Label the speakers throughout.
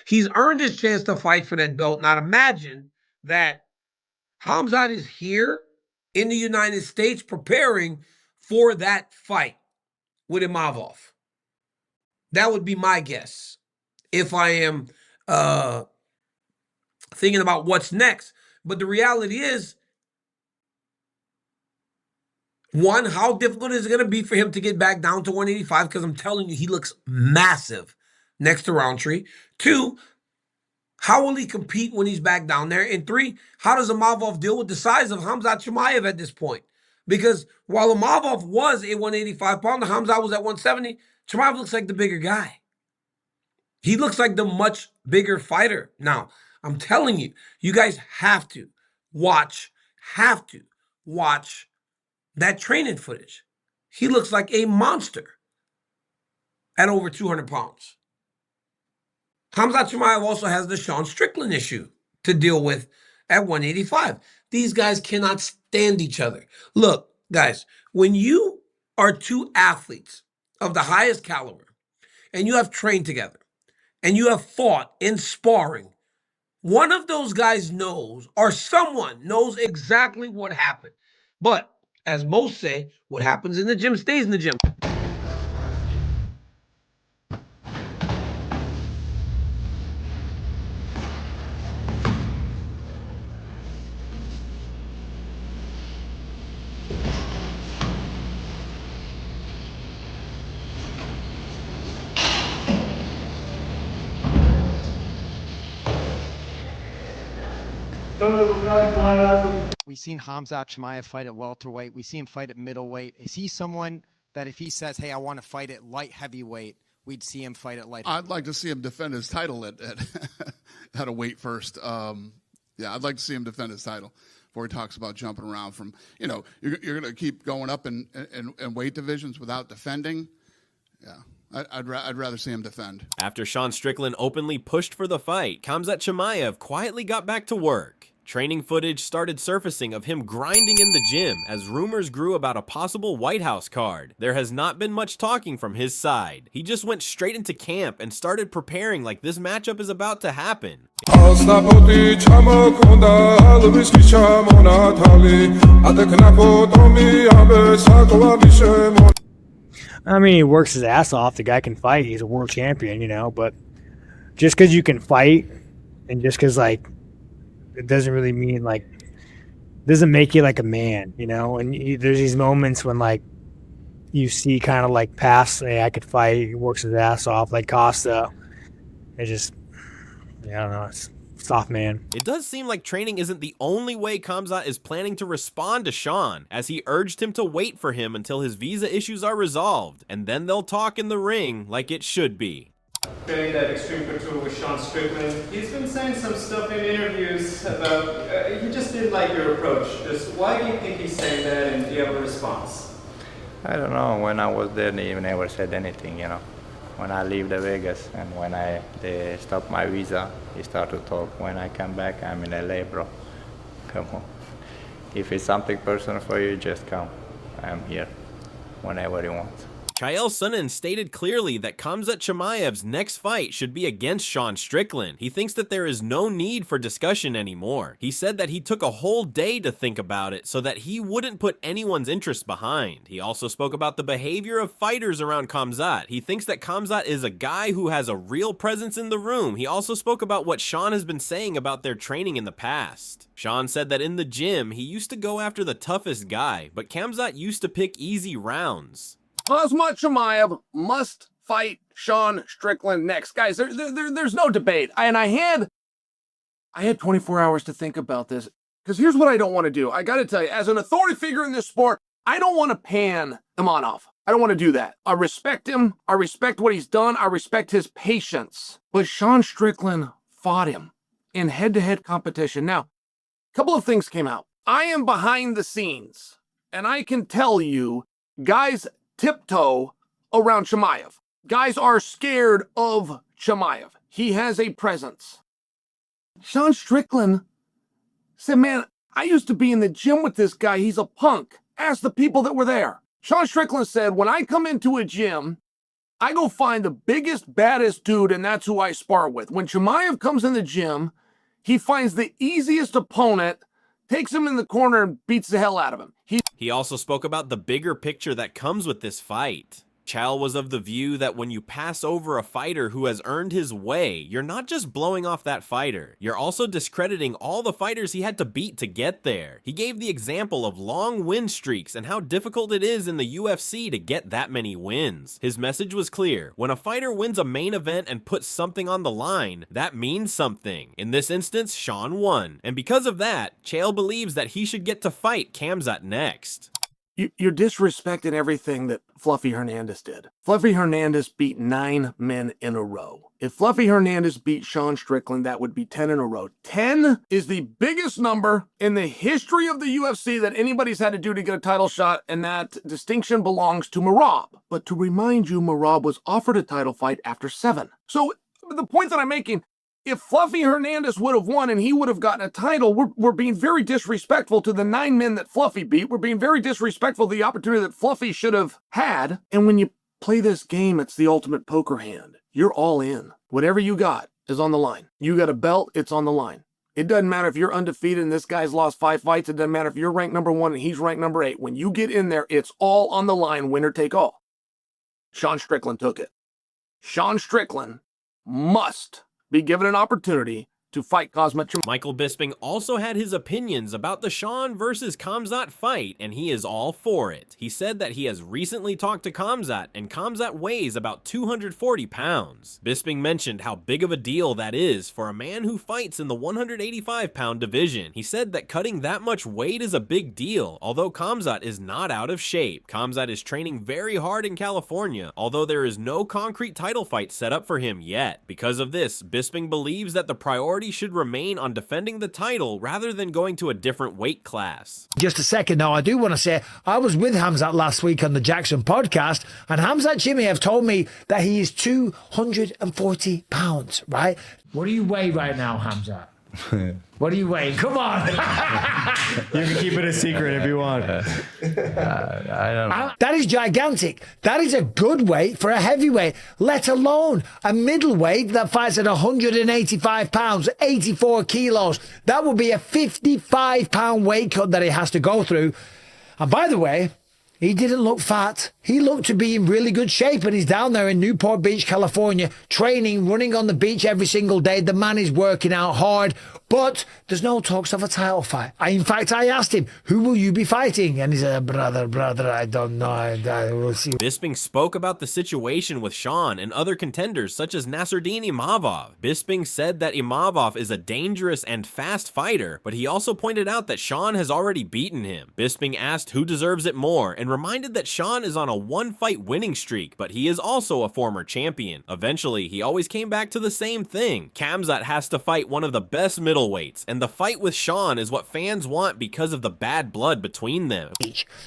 Speaker 1: He's earned his chance to fight for that belt. Now imagine that Khamzat is here in the United States preparing for that fight with Imavov. That would be my guess if I am thinking about what's next. But the reality is, one, how difficult is it going to be for him to get back down to 185? Because I'm telling you, he looks massive next to Roundtree. Two, how will he compete when he's back down there? And three, how does Imavov deal with the size of Khamzat Chimaev at this point? Because while Imavov was a 185-pounder, Khamzat was at 170, Chimaev looks like the bigger guy. He looks like the much bigger fighter. Now, I'm telling you, you guys have to watch that training footage. He looks like a monster at over 200 pounds. Khamzat Chimaev also has the Sean Strickland issue to deal with at 185. These guys cannot stand each other. Look, guys, when you are two athletes of the highest caliber and you have trained together and you have fought in sparring, one of those guys knows, or someone knows exactly what happened. But as most say, what happens in the gym stays in the gym.
Speaker 2: We've seen Khamzat Chimaev fight at welterweight. We see him fight at middleweight. Is he someone that if he says, hey, I want to fight at light heavyweight, we'd see him fight at light heavyweight?
Speaker 3: I'd like to see him defend his title at a weight first. Yeah, I'd like to see him defend his title before he talks about jumping around from, you're going to keep going up in weight divisions without defending. Yeah. I'd rather see him defend.
Speaker 4: After Sean Strickland openly pushed for the fight, Khamzat Chimaev quietly got back to work. Training footage started surfacing of him grinding in the gym as rumors grew about a possible White House card. There has not been much talking from his side. He just went straight into camp and started preparing like this matchup is about to happen.
Speaker 5: I mean, he works his ass off. The guy can fight. He's a world champion, but just because you can fight and just because, it doesn't really mean, doesn't make you like a man, And there's these moments when, you see kind of past, hey, I could fight. He works his ass off, like Costa. It just, I don't know. It's soft man.
Speaker 4: It does seem like training isn't the only way Khamzat is planning to respond to Sean, as he urged him to wait for him until his visa issues are resolved, and then they'll talk in the ring like it should be.
Speaker 6: During that Extreme Couture with Sean Strickland, he's been saying some stuff in interviews about, he just didn't like your approach. Just why do you think he's saying that, and do you have a response?
Speaker 7: I don't know. When I was there, they never said anything, When I leave the Vegas and when they stop my visa, he started to talk. When I come back, I'm in LA, bro. Come on. If it's something personal for you, just come. I'm here whenever you want.
Speaker 4: Chael Sonnen stated clearly that Khamzat Chimaev's next fight should be against Sean Strickland. He thinks that there is no need for discussion anymore. He said that he took a whole day to think about it so that he wouldn't put anyone's interest behind. He also spoke about the behavior of fighters around Khamzat. He thinks that Khamzat is a guy who has a real presence in the room. He also spoke about what Sean has been saying about their training in the past. Sean said that in the gym, he used to go after the toughest guy, but Khamzat used to pick easy rounds.
Speaker 8: Khamzat Chimaev must fight Sean Strickland next. Guys, there's no debate. I had 24 hours to think about this, because here's what I don't want to do. I got to tell you, as an authority figure in this sport, I don't want to pan Imanov. I don't want to do that. I respect him. I respect what he's done. I respect his patience. But Sean Strickland fought him in head-to-head competition. Now, a couple of things came out. I am behind the scenes, and I can tell you, guys tiptoe around Chimaev. Guys are scared of Chimaev. He has a presence. Sean Strickland said, man, I used to be in the gym with this guy. He's a punk. Ask the people that were there. Sean Strickland said, when I come into a gym, I go find the biggest, baddest dude, and that's who I spar with. When Chimaev comes in the gym, he finds the easiest opponent, takes him in the corner, and beats the hell out of him.
Speaker 4: He also spoke about the bigger picture that comes with this fight. Chal was of the view that when you pass over a fighter who has earned his way, you're not just blowing off that fighter, you're also discrediting all the fighters he had to beat to get there. He gave the example of long win streaks and how difficult it is in the UFC to get that many wins. His message was clear: when a fighter wins a main event and puts something on the line, that means something. In this instance, Sean won, and because of that, Chael believes that he should get to fight Khamzat next.
Speaker 8: You're disrespecting everything that Fluffy Hernandez did. Fluffy Hernandez beat 9 men in a row. If Fluffy Hernandez beat Sean Strickland, that would be 10 in a row. 10 is the biggest number in the history of the UFC that anybody's had to do to get a title shot, and that distinction belongs to Merab. But to remind you, Merab was offered a title fight after 7. So the point that I'm making, if Fluffy Hernandez would have won and he would have gotten a title, we're being very disrespectful to the 9 men that Fluffy beat. We're being very disrespectful to the opportunity that Fluffy should have had. And when you play this game, it's the ultimate poker hand. You're all in. Whatever you got is on the line. You got a belt, it's on the line. It doesn't matter if you're undefeated and this guy's lost 5 fights. It doesn't matter if you're ranked number 1 and he's ranked number 8. When you get in there, it's all on the line, winner take all. Sean Strickland took it. Sean Strickland must be given an opportunity to fight Khamzat Chimaev.
Speaker 4: Michael Bisping also had his opinions about the Sean versus Khamzat fight, and he is all for it. He said that he has recently talked to Khamzat, and Khamzat weighs about 240 pounds. Bisping mentioned how big of a deal that is for a man who fights in the 185-pound division. He said that cutting that much weight is a big deal, although Khamzat is not out of shape. Khamzat is training very hard in California, although there is no concrete title fight set up for him yet. Because of this, Bisping believes that the priority should remain on defending the title rather than going to a different weight class.
Speaker 9: Just a second now, I do want to say, I was with Khamzat last week on the Jackson podcast, and Khamzat Chimaev told me that he is 240 pounds, right? What do you weigh right now, Khamzat? What do you weigh? Come on.
Speaker 10: You can keep it a secret if you want.
Speaker 7: I don't know.
Speaker 9: That is gigantic. That is a good weight for a heavyweight, let alone a middleweight that fights at 185 pounds, 84 kilos. That would be a 55-pound weight cut that he has to go through. And by the way, he didn't look fat. He looked to be in really good shape, and he's down there in Newport Beach, California, training, running on the beach every single day. The man is working out hard, but there's no talks of a title fight. In fact, I asked him, who will you be fighting? And he said, brother, I don't know. I will see.
Speaker 4: Bisping spoke about the situation with Sean and other contenders such as Nasruddin Imavov. Bisping said that Imavov is a dangerous and fast fighter, but he also pointed out that Sean has already beaten him. Bisping asked who deserves it more and reminded that Sean is on a 1-fight winning streak, but he is also a former champion. Eventually, he always came back to the same thing. Khamzat has to fight one of the best middleweights, and the fight with Sean is what fans want because of the bad blood between them.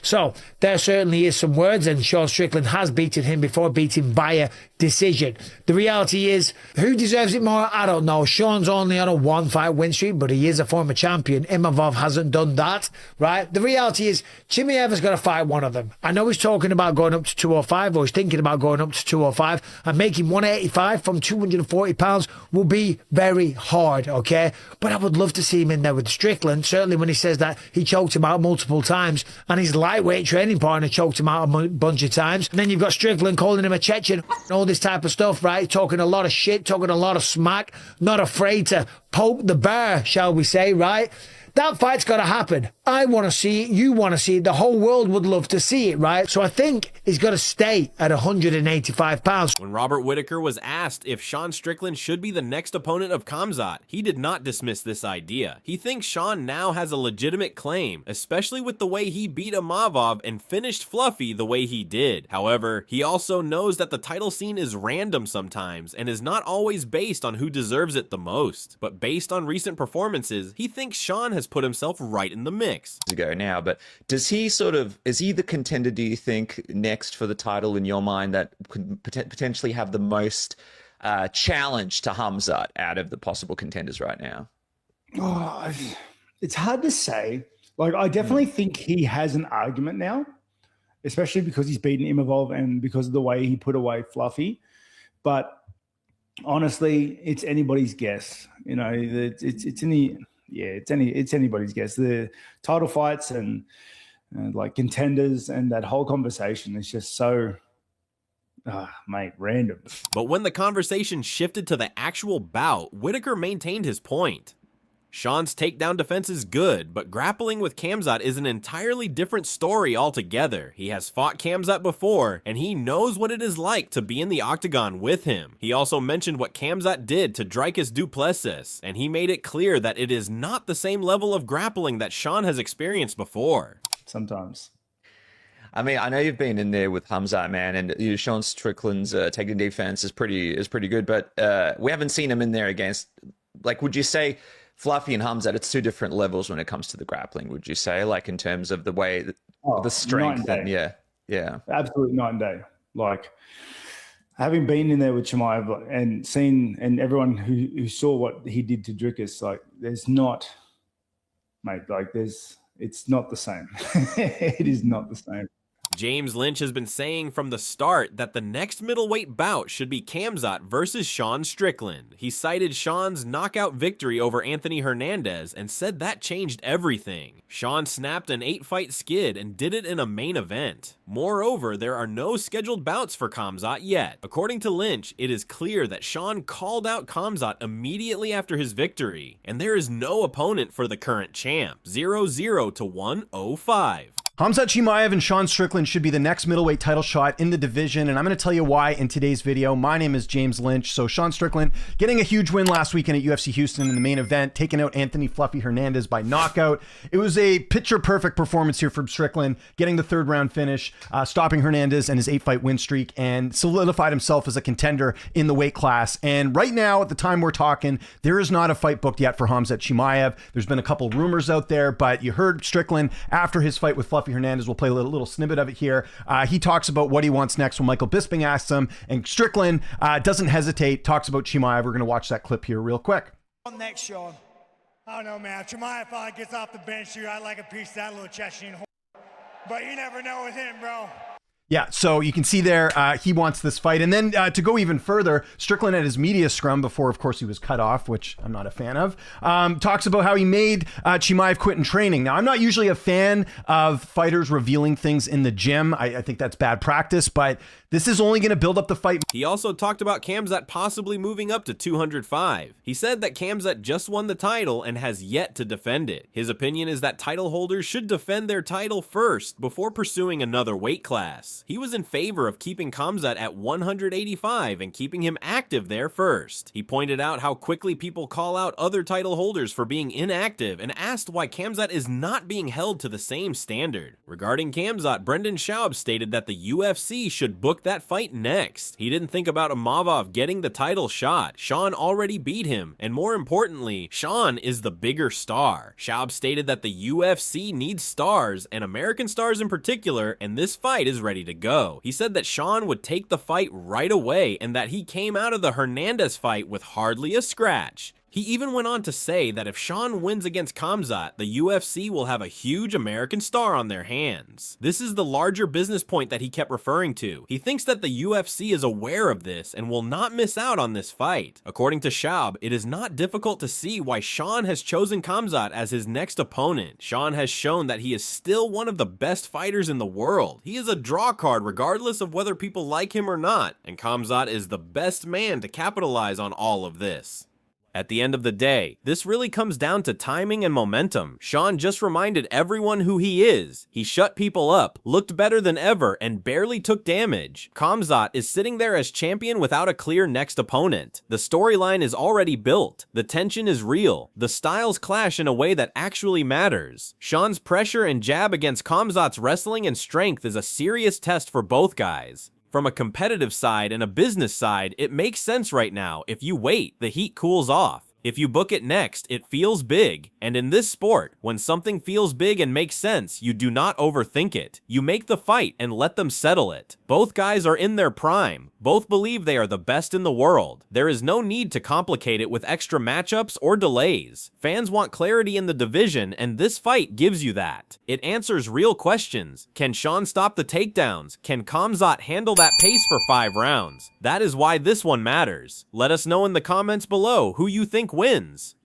Speaker 9: So, there certainly is some words, and Sean Strickland has beaten him before, beaten via decision. The reality is, who deserves it more? I don't know. Sean's only on a 1-fight win streak, but he is a former champion. Imavov hasn't done that, right? The reality is, Chimaev has got to fight one of them. I know he's talking about going up to 205, or he's thinking about going up to 205, and making 185 from 240 pounds will be very hard, okay? But I would love to see him in there with Strickland, certainly when he says that he choked him out multiple times, and his lightweight training partner choked him out a bunch of times. And then you've got Strickland calling him a Chechen, and all this type of stuff, right? Talking a lot of shit, talking a lot of smack, not afraid to poke the bear, shall we say, right? That fight's got to happen. I want to see it. You want to see it. The whole world would love to see it, right? So I think he's got to stay at 185 pounds.
Speaker 4: When Robert Whittaker was asked if Sean Strickland should be the next opponent of Khamzat, he did not dismiss this idea. He thinks Sean now has a legitimate claim, especially with the way he beat Imavov and finished Fluffy the way he did. However, he also knows that the title scene is random sometimes and is not always based on who deserves it the most. But based on recent performances, he thinks Sean has put himself right in the mix.
Speaker 11: Ago now, but is he the contender, do you think, next for the title in your mind that could potentially have the most challenge to Khamzat out of the possible contenders right now?
Speaker 10: Oh, it's hard to say. Like, I definitely think he has an argument now.
Speaker 12: especially because he's beaten Imavov and because of the way he put away Fluffy. But honestly, it's anybody's guess. You know, it's anybody's guess. The title fights and like contenders and that whole conversation is just so, mate, random.
Speaker 4: But when the conversation shifted to the actual bout, Whitaker maintained his point. Sean's takedown defense is good, but grappling with Khamzat is an entirely different story altogether. He has fought Khamzat before, and he knows what it is like to be in the octagon with him. He also mentioned what Khamzat did to Dricus du Plessis, and he made it clear that it is not the same level of grappling that Sean has experienced before.
Speaker 12: Sometimes.
Speaker 11: I mean, I know you've been in there with Khamzat, man, and Sean Strickland's takedown defense is pretty good, but we haven't seen him in there against, like, would you say Fluffy and Khamzat, it's two different levels when it comes to the grappling, would you say, like in terms of the way, the strength and yeah.
Speaker 12: Absolute night and day. Like having been in there with Chimaev and seen, and everyone who saw what he did to Dricus, like it's not the same. It is not the same.
Speaker 4: James Lynch has been saying from the start that the next middleweight bout should be Khamzat versus Sean Strickland. He cited Sean's knockout victory over Anthony Hernandez and said that changed everything. Sean snapped an 8-fight skid and did it in a main event. Moreover, there are no scheduled bouts for Khamzat yet. According to Lynch, it is clear that Sean called out Khamzat immediately after his victory, and there is no opponent for the current champ. 0-0 to 105.
Speaker 13: Khamzat Chimaev and Sean Strickland should be the next middleweight title shot in the division, and I'm going to tell you why in today's video. My name is James Lynch. So Sean Strickland getting a huge win last weekend at UFC Houston in the main event, taking out Anthony Fluffy Hernandez by knockout. It was a picture-perfect performance here from Strickland, getting the third round finish, stopping Hernandez and his 8-fight win streak, and solidified himself as a contender in the weight class. And right now, at the time we're talking, there is not a fight booked yet for Khamzat Chimaev. There's been a couple rumors out there, but you heard Strickland after his fight with Fluffy Hernandez. We'll play a little snippet of it here. He talks about what he wants next when Michael Bisping asks him, and Strickland doesn't hesitate, talks about Chimaev. We're going to watch that clip here real quick.
Speaker 14: Next, Sean. I don't know, man. If Chimaev finally gets off the bench here, I'd like a piece of that little Chechen whore. But you never know with him, bro.
Speaker 13: Yeah, so you can see there, he wants this fight. And then to go even further, Strickland at his media scrum before, of course, he was cut off, which I'm not a fan of, talks about how he made Chimaev quit in training. Now, I'm not usually a fan of fighters revealing things in the gym. I think that's bad practice, but this is only going to build up the fight.
Speaker 4: He also talked about Khamzat possibly moving up to 205. He said that Khamzat just won the title and has yet to defend it. His opinion is that title holders should defend their title first before pursuing another weight class. He was in favor of keeping Khamzat at 185 and keeping him active there first. He pointed out how quickly people call out other title holders for being inactive and asked why Khamzat is not being held to the same standard. Regarding Khamzat, Brendan Schaub stated that the UFC should book that fight next. He didn't think about Imavov getting the title shot. Sean already beat him, and more importantly, Sean is the bigger star. Schaub stated that the UFC needs stars, and American stars in particular, and this fight is ready to go. He said that Sean would take the fight right away, and that he came out of the Hernandez fight with hardly a scratch. He even went on to say that if Sean wins against Khamzat, the UFC will have a huge American star on their hands. This is the larger business point that he kept referring to. He thinks that the UFC is aware of this and will not miss out on this fight. According to Schaub, it is not difficult to see why Sean has chosen Khamzat as his next opponent. Sean has shown that he is still one of the best fighters in the world. He is a draw card regardless of whether people like him or not, and Khamzat is the best man to capitalize on all of this. At the end of the day, this really comes down to timing and momentum. Sean just reminded everyone who he is. He shut people up, looked better than ever, and barely took damage. Khamzat is sitting there as champion without a clear next opponent. The storyline is already built. The tension is real. The styles clash in a way that actually matters. Sean's pressure and jab against Khamzat's wrestling and strength is a serious test for both guys. From a competitive side and a business side, it makes sense right now. If you wait, the heat cools off. If you book it next, it feels big. And in this sport, when something feels big and makes sense, you do not overthink it. You make the fight and let them settle it. Both guys are in their prime. Both believe they are the best in the world. There is no need to complicate it with extra matchups or delays. Fans want clarity in the division, and this fight gives you that. It answers real questions. Can Sean stop the takedowns? Can Khamzat handle that pace for 5 rounds? That is why this one matters. Let us know in the comments below who you think wins.